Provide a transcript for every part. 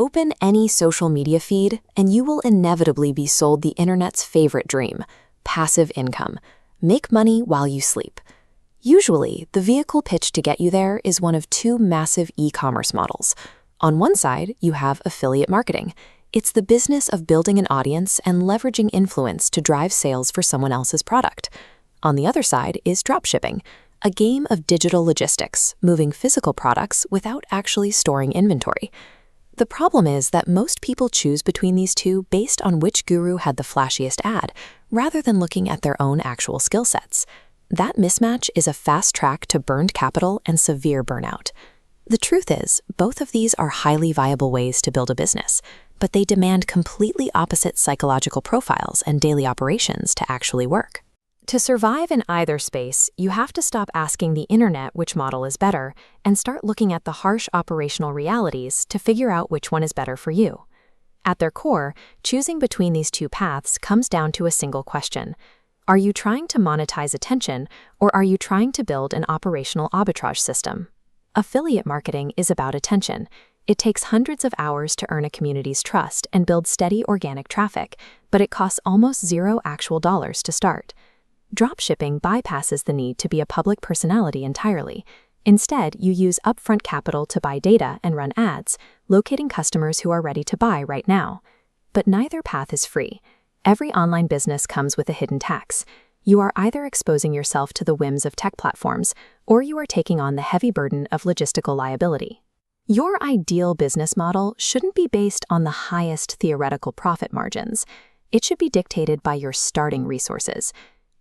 Open any social media feed, and you will inevitably be sold the internet's favorite dream: passive income. Make money while you sleep. Usually, the vehicle pitch to get you there is one of two massive e-commerce models. On one side, you have affiliate marketing. It's the business of building an audience and leveraging influence to drive sales for someone else's product. On the other side is dropshipping, a game of digital logistics, moving physical products without actually storing inventory. The problem is that most people choose between these two based on which guru had the flashiest ad, rather than looking at their own actual skill sets. That mismatch is a fast track to burned capital and severe burnout. The truth is, both of these are highly viable ways to build a business, but they demand completely opposite psychological profiles and daily operations to actually work. To survive in either space, you have to stop asking the internet which model is better and start looking at the harsh operational realities to figure out which one is better for you. At their core, choosing between these two paths comes down to a single question. Are you trying to monetize attention, or are you trying to build an operational arbitrage system? Affiliate marketing is about attention. It takes hundreds of hours to earn a community's trust and build steady organic traffic, but it costs almost zero actual dollars to start. Dropshipping bypasses the need to be a public personality entirely. Instead, you use upfront capital to buy data and run ads, locating customers who are ready to buy right now. But neither path is free. Every online business comes with a hidden tax. You are either exposing yourself to the whims of tech platforms, or you are taking on the heavy burden of logistical liability. Your ideal business model shouldn't be based on the highest theoretical profit margins. It should be dictated by your starting resources.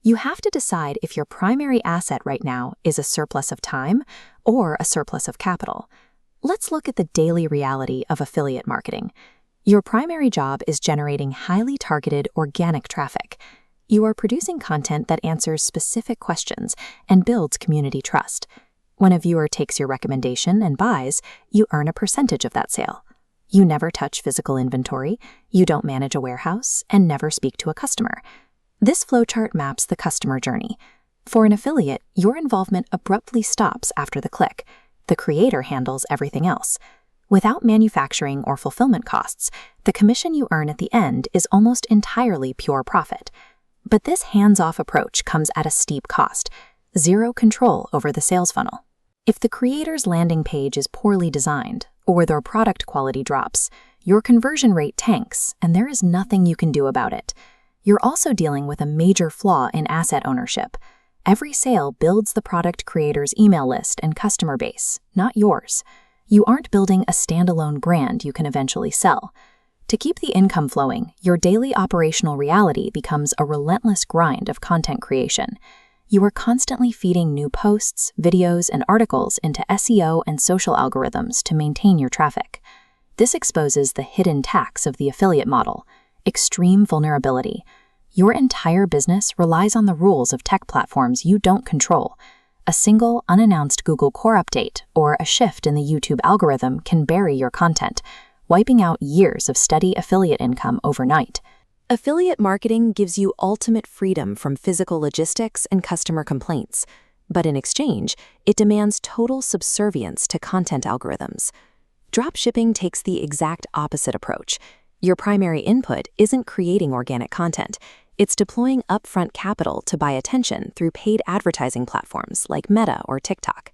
You have to decide if your primary asset right now is a surplus of time or a surplus of capital. Let's look at the daily reality of affiliate marketing. Your primary job is generating highly targeted organic traffic. You are producing content that answers specific questions and builds community trust. When a viewer takes your recommendation and buys, you earn a percentage of that sale. You never touch physical inventory, you don't manage a warehouse, and never speak to a customer. This flowchart maps the customer journey. For an affiliate, your involvement abruptly stops after the click. The creator handles everything else. Without manufacturing or fulfillment costs, the commission you earn at the end is almost entirely pure profit. But this hands-off approach comes at a steep cost: zero control over the sales funnel. If the creator's landing page is poorly designed, or their product quality drops, your conversion rate tanks, and there is nothing you can do about it. You're also dealing with a major flaw in asset ownership. Every sale builds the product creator's email list and customer base, not yours. You aren't building a standalone brand you can eventually sell. To keep the income flowing, your daily operational reality becomes a relentless grind of content creation. You are constantly feeding new posts, videos, and articles into SEO and social algorithms to maintain your traffic. This exposes the hidden tax of the affiliate model: extreme vulnerability. Your entire business relies on the rules of tech platforms you don't control. A single, unannounced Google Core update or a shift in the YouTube algorithm can bury your content, wiping out years of steady affiliate income overnight. Affiliate marketing gives you ultimate freedom from physical logistics and customer complaints, but in exchange, it demands total subservience to content algorithms. Dropshipping takes the exact opposite approach. Your primary input isn't creating organic content. It's deploying upfront capital to buy attention through paid advertising platforms like Meta or TikTok.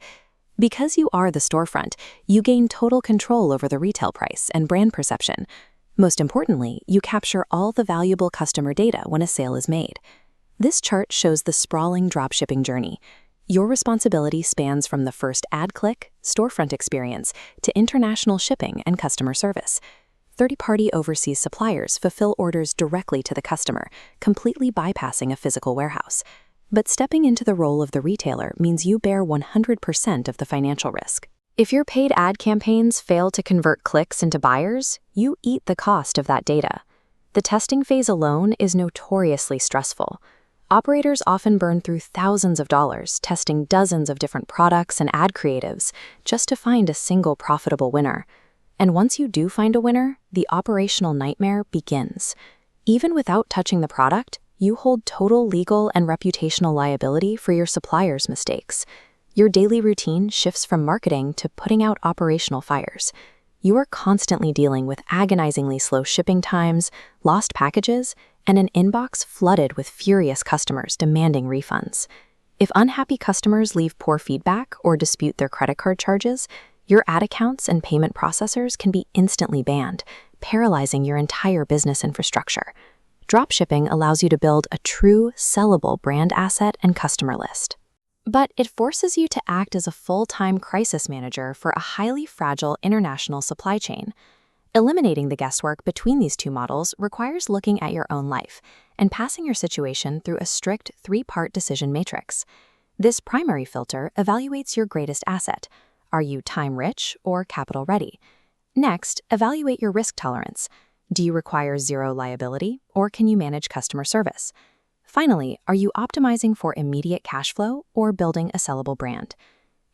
Because you are the storefront, you gain total control over the retail price and brand perception. Most importantly, you capture all the valuable customer data when a sale is made. This chart shows the sprawling dropshipping journey. Your responsibility spans from the first ad click, storefront experience, to international shipping and customer service. Third-party overseas suppliers fulfill orders directly to the customer, completely bypassing a physical warehouse. But stepping into the role of the retailer means you bear 100% of the financial risk. If your paid ad campaigns fail to convert clicks into buyers, you eat the cost of that data. The testing phase alone is notoriously stressful. Operators often burn through thousands of dollars testing dozens of different products and ad creatives just to find a single profitable winner. And once you do find a winner, the operational nightmare begins. Even without touching the product, you hold total legal and reputational liability for your supplier's mistakes. Your daily routine shifts from marketing to putting out operational fires. you are constantly dealing with agonizingly slow shipping times, lost packages, and an inbox flooded with furious customers demanding refunds. If unhappy customers leave poor feedback or dispute their credit card charges, your ad accounts and payment processors can be instantly banned, paralyzing your entire business infrastructure. Dropshipping allows you to build a true, sellable brand asset and customer list. But it forces you to act as a full-time crisis manager for a highly fragile international supply chain. Eliminating the guesswork between these two models requires looking at your own life and passing your situation through a strict 3-part decision matrix. This primary filter evaluates your greatest asset. Are you time-rich or capital-ready? Next, evaluate your risk tolerance. Do you require zero liability, or can you manage customer service? Finally, are you optimizing for immediate cash flow or building a sellable brand?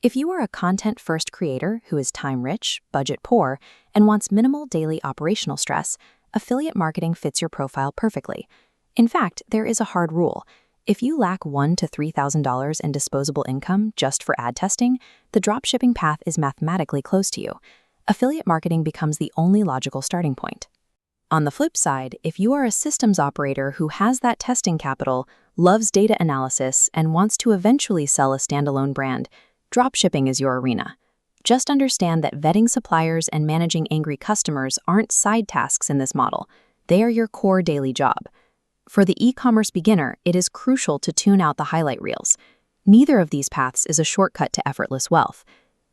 If you are a content-first creator who is time-rich, budget-poor, and wants minimal daily operational stress, affiliate marketing fits your profile perfectly. In fact, there is a hard rule. If you lack $1,000 to $3,000 in disposable income just for ad testing, the dropshipping path is mathematically close to you. Affiliate marketing becomes the only logical starting point. On the flip side, if you are a systems operator who has that testing capital, loves data analysis, and wants to eventually sell a standalone brand, dropshipping is your arena. Just understand that vetting suppliers and managing angry customers aren't side tasks in this model. They are your core daily job. For the e-commerce beginner, it is crucial to tune out the highlight reels. Neither of these paths is a shortcut to effortless wealth.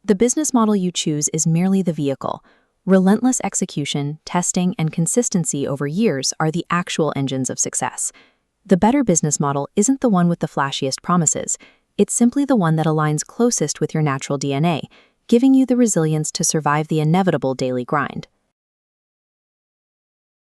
The business model you choose is merely the vehicle. Relentless execution, testing, and consistency over years are the actual engines of success. The better business model isn't the one with the flashiest promises. It's simply the one that aligns closest with your natural DNA, giving you the resilience to survive the inevitable daily grind.